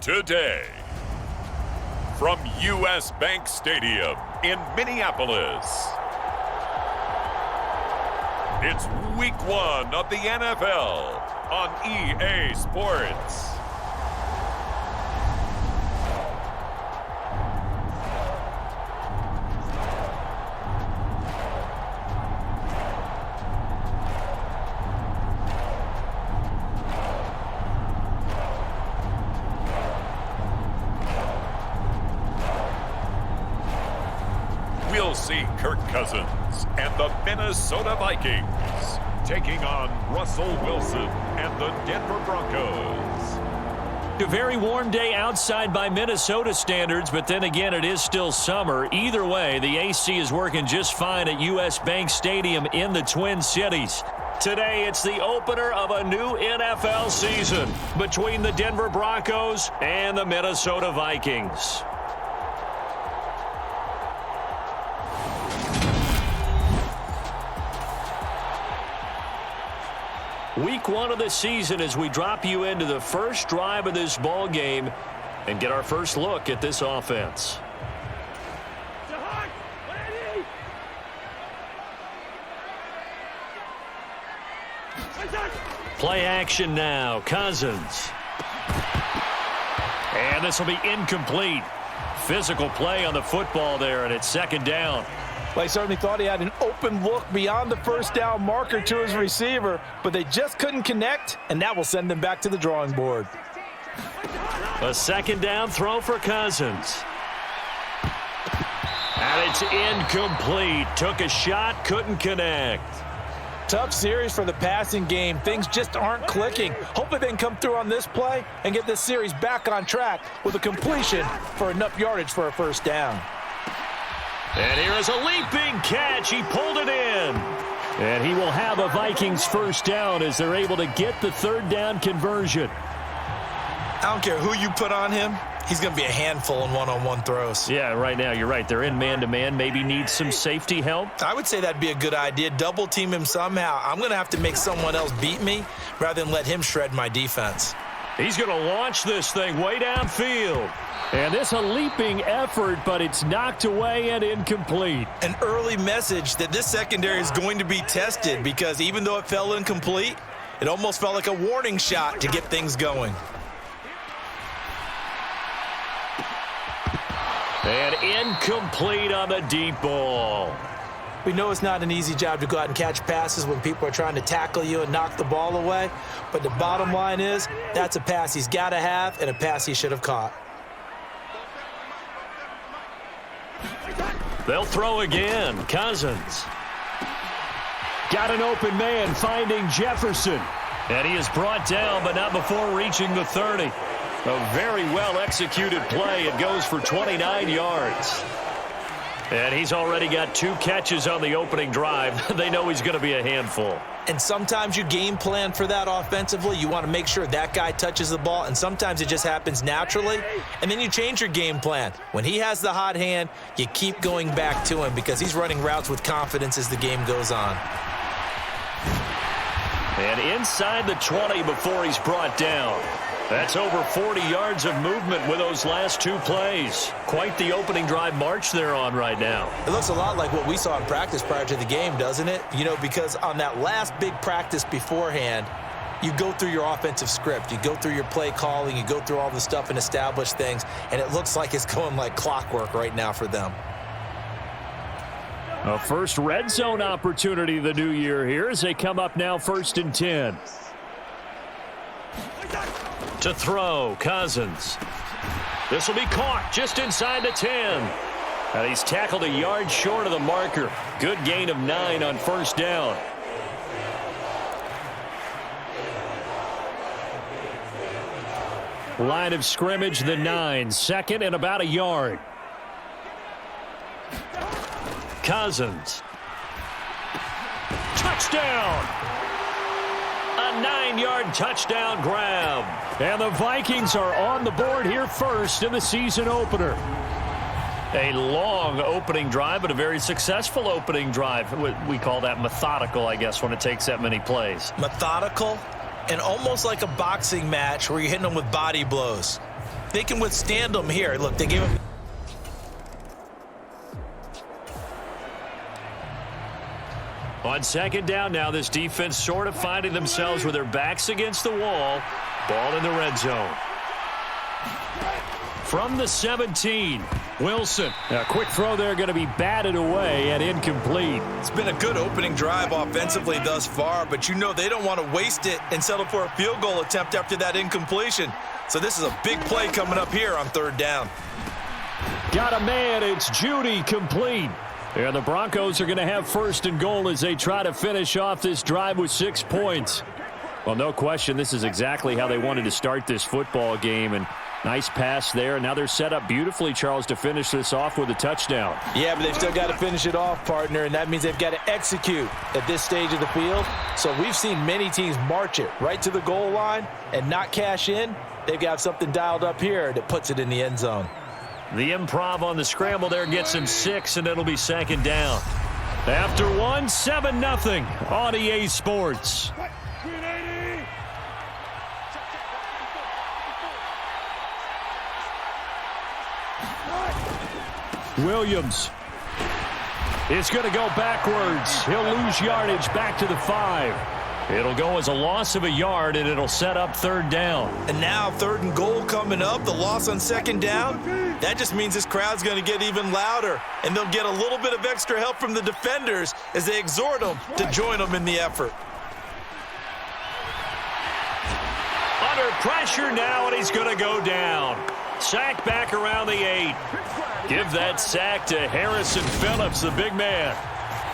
Today, from U.S. Bank Stadium in Minneapolis, it's Week 1 of the NFL on EA Sports. We'll see Kirk Cousins and the Minnesota Vikings taking on Russell Wilson and the Denver Broncos. A very warm day outside by Minnesota standards, but then again, it is still summer. Either way, the AC is working just fine at U.S. Bank Stadium in the Twin Cities. Today, it's the opener of a new NFL season between the Denver Broncos and the Minnesota Vikings. Week 1 of the season as we drop you into the first drive of this ball game and get our first look at this offense. Play action now. Cousins. And this will be incomplete. Physical play on the football there, and it's second down. Well, he certainly thought he had an open look beyond the first down marker to his receiver, but they just couldn't connect, and that will send them back to the drawing board. A second down throw for Cousins. And it's incomplete. Took a shot, couldn't connect. Tough series for the passing game. Things just aren't clicking. Hopefully they can come through on this play and get this series back on track with a completion for enough yardage for a first down. And here is a leaping catch. He pulled it in. And he will have a Vikings first down as they're able to get the third down conversion. I don't care who you put on him. He's going to be a handful in one-on-one throws. Yeah, right now, you're right. They're in man-to-man. Maybe need some safety help. I would say that'd be a good idea. Double team him somehow. I'm going to have to make someone else beat me rather than let him shred my defense. He's going to launch this thing way downfield. And this a leaping effort, but it's knocked away and incomplete. An early message that this secondary is going to be tested because even though it fell incomplete, it almost felt like a warning shot to get things going. And incomplete on the deep ball. We know it's not an easy job to go out and catch passes when people are trying to tackle you and knock the ball away. But the bottom line is that's a pass he's got to have and a pass he should have caught. They'll throw again. Cousins. Got an open man finding Jefferson. And he is brought down, but not before reaching the 30. A very well-executed play. It goes for 29 yards. And he's already got 2 catches on the opening drive. They know he's going to be a handful. And sometimes you game plan for that offensively. You want to make sure that guy touches the ball, and sometimes it just happens naturally, and then you change your game plan. When he has the hot hand, you keep going back to him because he's running routes with confidence as the game goes on. And inside the 20 before he's brought down. That's over 40 yards of movement with those last 2 plays. Quite the opening drive march they're on right now. It looks a lot like what we saw in practice prior to the game, doesn't it? You know, because on that last big practice beforehand, you go through your offensive script. You go through your play calling. You go through all the stuff and establish things. And it looks like it's going like clockwork right now for them. A first red zone opportunity the new year here as they come up now 1st and 10. To throw, Cousins. This will be caught just inside the 10. And he's tackled a yard short of the marker. Good gain of 9 on first down. Line of scrimmage, the 9. Second and about a yard. Cousins. Touchdown! A 9-yard touchdown grab. And the Vikings are on the board here first in the season opener. A long opening drive, but a very successful opening drive. We call that methodical, I guess, when it takes that many plays. Methodical and almost like a boxing match where you're hitting them with body blows. They can withstand them here. Look, they gave him... On second down now, this defense sort of finding themselves with their backs against the wall. Ball in the red zone. From the 17, Wilson. A quick throw there going to be batted away and incomplete. It's been a good opening drive offensively thus far, but you know they don't want to waste it and settle for a field goal attempt after that incompletion. So this is a big play coming up here on third down. Got a man. It's Judy, complete. And the Broncos are going to have first and goal as they try to finish off this drive with 6 points. Well, no question, this is exactly how they wanted to start this football game. And nice pass there. Now they're set up beautifully, Charles, to finish this off with a touchdown. Yeah, but they've still got to finish it off, partner, and that means they've got to execute at this stage of the field. So we've seen many teams march it right to the goal line and not cash in. They've got something dialed up here that puts it in the end zone. The improv on the scramble there gets him 6, and it'll be second down. After 1, 7-0 on EA Sports. Williams is going to go backwards. He'll lose yardage back to the 5. It'll go as a loss of a yard, and it'll set up third down. And now third and goal coming up, the loss on second down. That just means this crowd's going to get even louder, and they'll get a little bit of extra help from the defenders as they exhort them to join them in the effort. Under pressure now, and he's going to go down. Sack back around the 8. Give that sack to Harrison Phillips, the big man.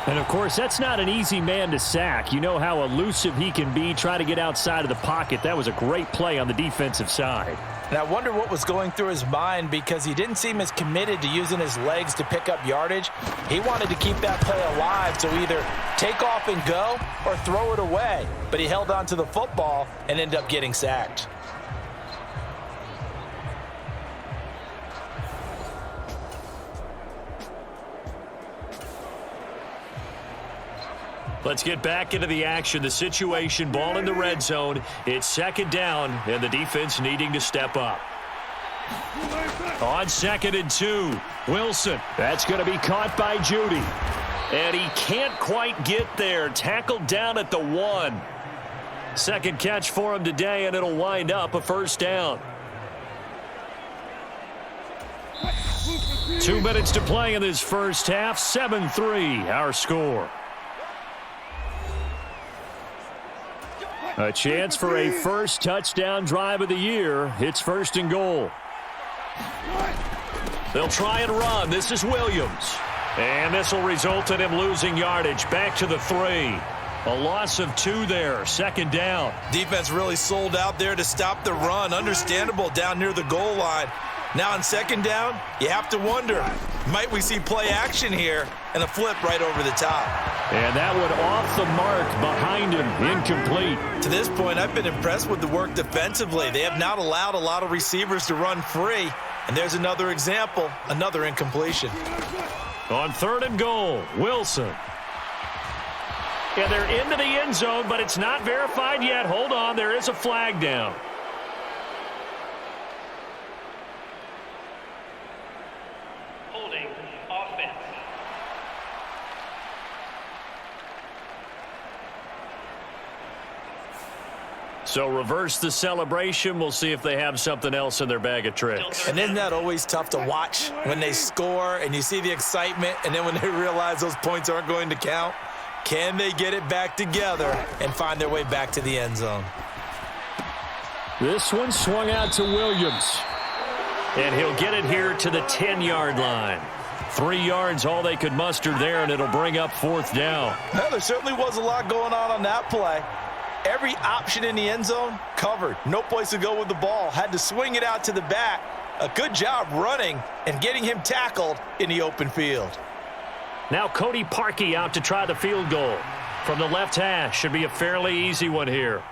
And, of course, that's not an easy man to sack. You know how elusive he can be, try to get outside of the pocket. That was a great play on the defensive side. And I wonder what was going through his mind because he didn't seem as committed to using his legs to pick up yardage. He wanted to keep that play alive, so either take off and go or throw it away. But he held on to the football and ended up getting sacked. Let's get back into the action. The situation, ball in the red zone. It's second down, and the defense needing to step up. On 2nd and 2, Wilson. That's going to be caught by Judy. And he can't quite get there. Tackled down at the 1. Second catch for him today, and it'll wind up a first down. 2 minutes to play in this first half. 7-3, our score. A chance for a first touchdown drive of the year. It's first and goal. They'll try and run. This is Williams. And this will result in him losing yardage. Back to the 3. A loss of 2 there. Second down. Defense really sold out there to stop the run. Understandable down near the goal line. Now on second down, you have to wonder, might we see play action here and a flip right over the top? And that one off the mark behind him, incomplete. To this point, I've been impressed with the work defensively. They have not allowed a lot of receivers to run free. And there's another example, another incompletion. On 3rd and goal, Wilson. Yeah, they're into the end zone, but it's not verified yet. Hold on, there is a flag down. So reverse the celebration. We'll see if they have something else in their bag of tricks. And isn't that always tough to watch when they score and you see the excitement and then when they realize those points aren't going to count? Can they get it back together and find their way back to the end zone? This one swung out to Williams. And he'll get it here to the 10-yard line. 3 yards, all they could muster there, and it'll bring up 4th down. Well, there certainly was a lot going on that play. Every option in the end zone covered. No place to go with the ball. Had to swing it out to the back. A good job running and getting him tackled in the open field. Now Cody Parkey out to try the field goal. From the left hash, should be a fairly easy one here.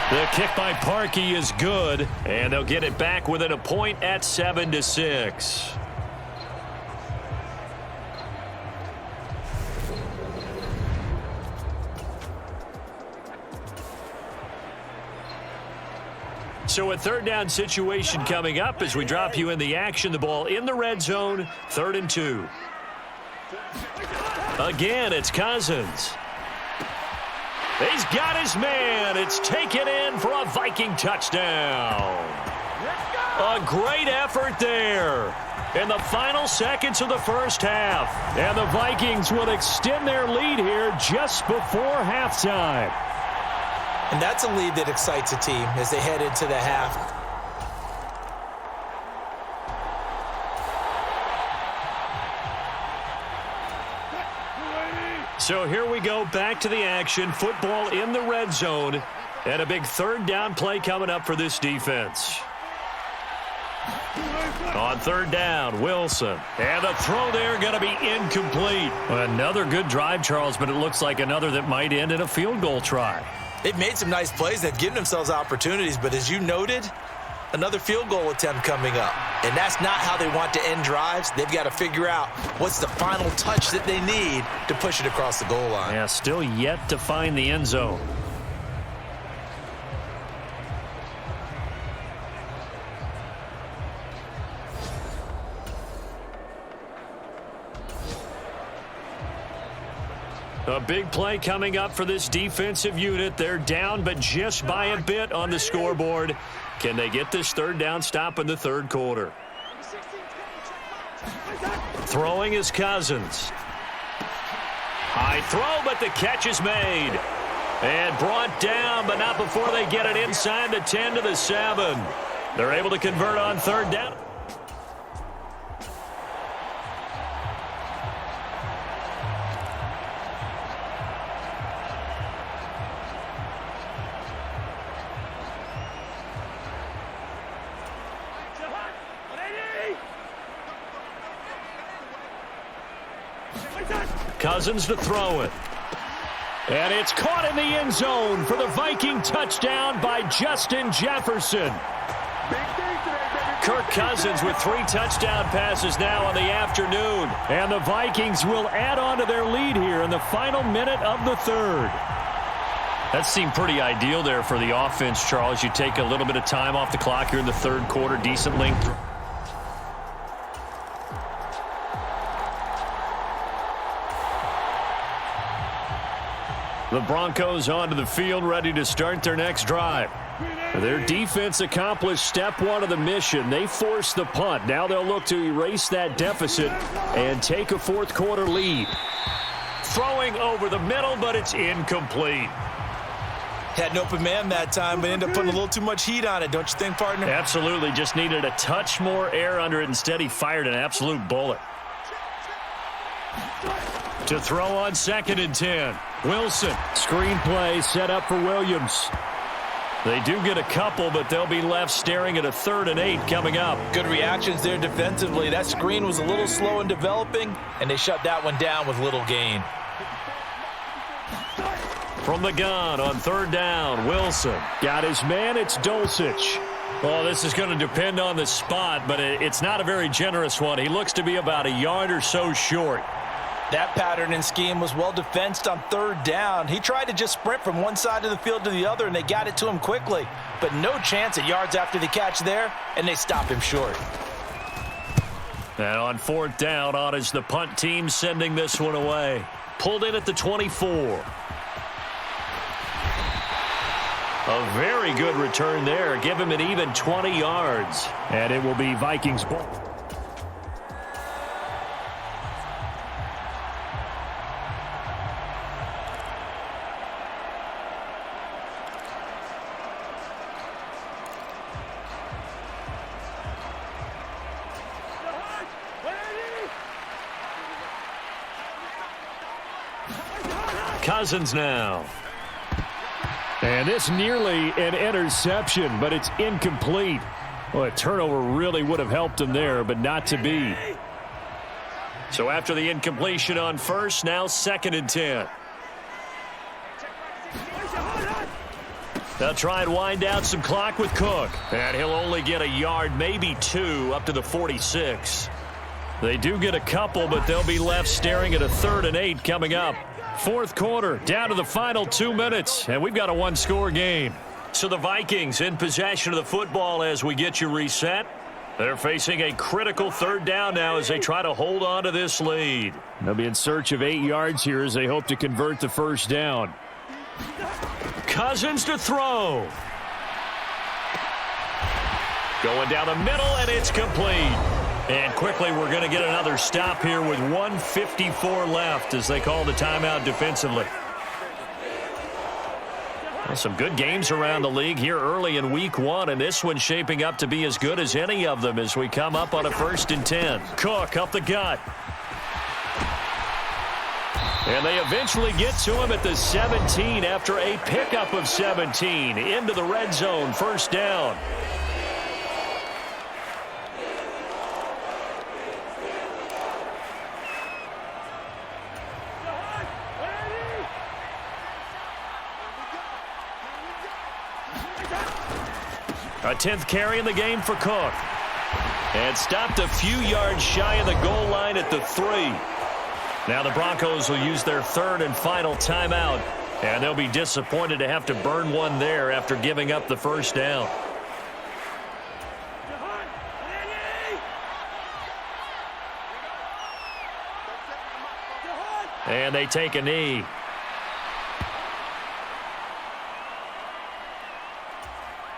The kick by Parkey is good, and they'll get it back within a point at 7-6. So a third down situation coming up as we drop you in the action. The ball in the red zone, 3rd and 2. Again, it's Cousins. He's got his man. It's taken in for a Viking touchdown. A great effort there in the final seconds of the first half. And the Vikings will extend their lead here just before halftime. And that's a lead that excites a team as they head into the half. So here we go, back to the action. Football in the red zone. And a big third down play coming up for this defense. On third down, Wilson. And the throw there going to be incomplete. Another good drive, Charles, but it looks like another that might end in a field goal try. They've made some nice plays. They've given themselves opportunities, but as you noted, another field goal attempt coming up. And that's not how they want to end drives. They've got to figure out what's the final touch that they need to push it across the goal line. Yeah, still yet to find the end zone. A big play coming up for this defensive unit. They're down, but just by a bit on the scoreboard. Can they get this third down stop in the third quarter? Throwing is Cousins. High throw, but the catch is made. And brought down, but not before they get it inside the 10 to the 7. They're able to convert on third down. Cousins to throw it. And it's caught in the end zone for the Viking touchdown by Justin Jefferson. Kirk Cousins with 3 touchdown passes now on the afternoon. And the Vikings will add on to their lead here in the final minute of the third. That seemed pretty ideal there for the offense, Charles. You take a little bit of time off the clock here in the third quarter. Decent length. The Broncos onto the field, ready to start their next drive. Their defense accomplished step 1 of the mission. They forced the punt. Now they'll look to erase that deficit and take a fourth quarter lead. Throwing over the middle, but it's incomplete. Had an open man that time, but ended up putting a little too much heat on it, don't you think, partner? Absolutely. Just needed a touch more air under it. Instead, he fired an absolute bullet. To throw on 2nd and 10. Wilson. Screen play set up for Williams. They do get a couple, but they'll be left staring at a 3rd and 8 coming up. Good reactions there defensively. That screen was a little slow in developing, and they shut that one down with little gain. From the gun on 3rd down, Wilson. Got his man, it's Dulcich. Well, this is going to depend on the spot, but it's not a very generous one. He looks to be about a yard or so short. That pattern and scheme was well defensed on 3rd down. He tried to just sprint from one side of the field to the other, and they got it to him quickly. But no chance at yards after the catch there, and they stop him short. And on 4th down, on is the punt team sending this one away. Pulled in at the 24. A very good return there. Give him an even 20 yards. And it will be Vikings ball. Cousins now. And this nearly an interception, but it's incomplete. Well, a turnover really would have helped him there, but not to be. So after the incompletion on 1st, now 2nd and 10. They'll try and wind down some clock with Cook. And he'll only get a yard, maybe two, up to the 46. They do get a couple, but they'll be left staring at a 3rd and 8 coming up. Fourth quarter, down to the final 2 minutes, and we've got a one-score game. So the Vikings in possession of the football as we get you reset. They're facing a critical 3rd down now as they try to hold on to this lead. They'll be in search of 8 yards here as they hope to convert the 1st down. Cousins to throw. Going down the middle, and it's complete. And quickly, we're going to get another stop here with 1:54 left as they call the timeout defensively. Well, some good games around the league here early in week 1, and this one's shaping up to be as good as any of them as we come up on a 1st and 10. Cook up the gut. And they eventually get to him at the 17 after a pickup of 17 into the red zone, 1st down. A 10th carry in the game for Cook. And stopped a few yards shy of the goal line at the 3. Now the Broncos will use their 3rd and final timeout. And they'll be disappointed to have to burn one there after giving up the 1st down. And they take a knee.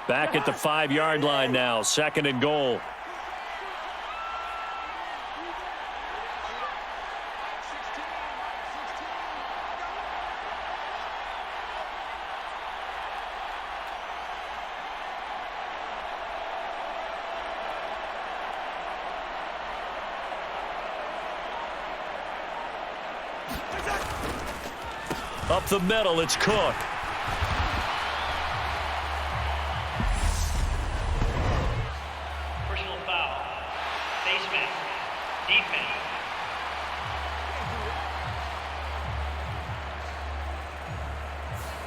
Back at the 5-yard line now, 2nd and goal. Up the middle, it's Cook. Personal foul. Face mask. Defense.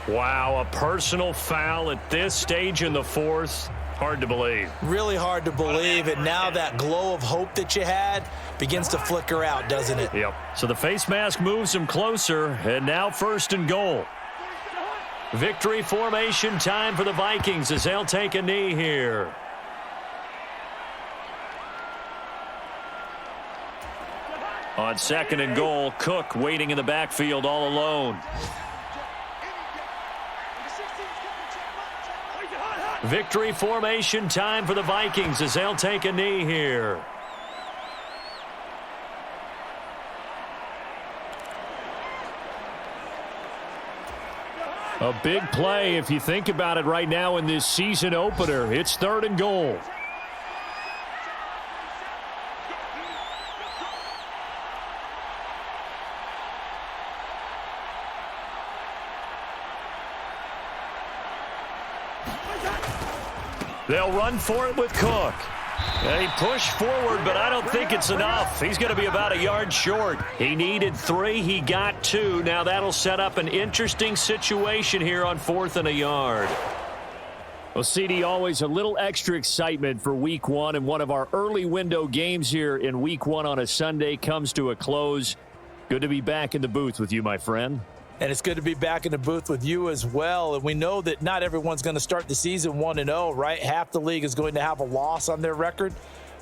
Wow, a personal foul at this stage in the 4th. Hard to believe. Really hard to believe, and now that glow of hope that you had begins to flicker out, doesn't it? Yep. So the face mask moves him closer, and now 1st and goal. Victory formation time for the Vikings as they'll take a knee here. On 2nd and goal, Cook waiting in the backfield all alone. Victory formation time for the Vikings as they'll take a knee here. A big play if you think about it right now in this season opener. It's 3rd and goal. They'll run for it with Cook. He pushed forward, but I don't think it's enough. He's going to be about a yard short. He needed 3. He got 2. Now that'll set up an interesting situation here on 4th and a yard. Well, CD, always a little extra excitement for week 1, and one of our early window games here in week 1 on a Sunday comes to a close. Good to be back in the booth with you, my friend. And it's good to be back in the booth with you as well. And we know that not everyone's going to start the season 1-0, right? Half the league is going to have a loss on their record,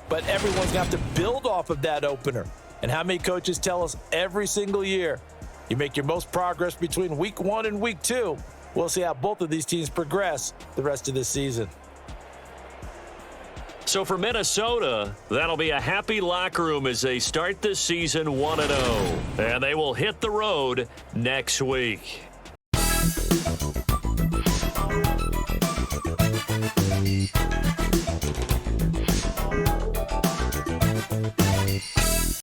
but everyone's going to have to build off of that opener. And how many coaches tell us every single year, you make your most progress between week 1 and week 2. We'll see how both of these teams progress the rest of this season. So for Minnesota, that'll be a happy locker room as they start this season 1-0. And they will hit the road next week.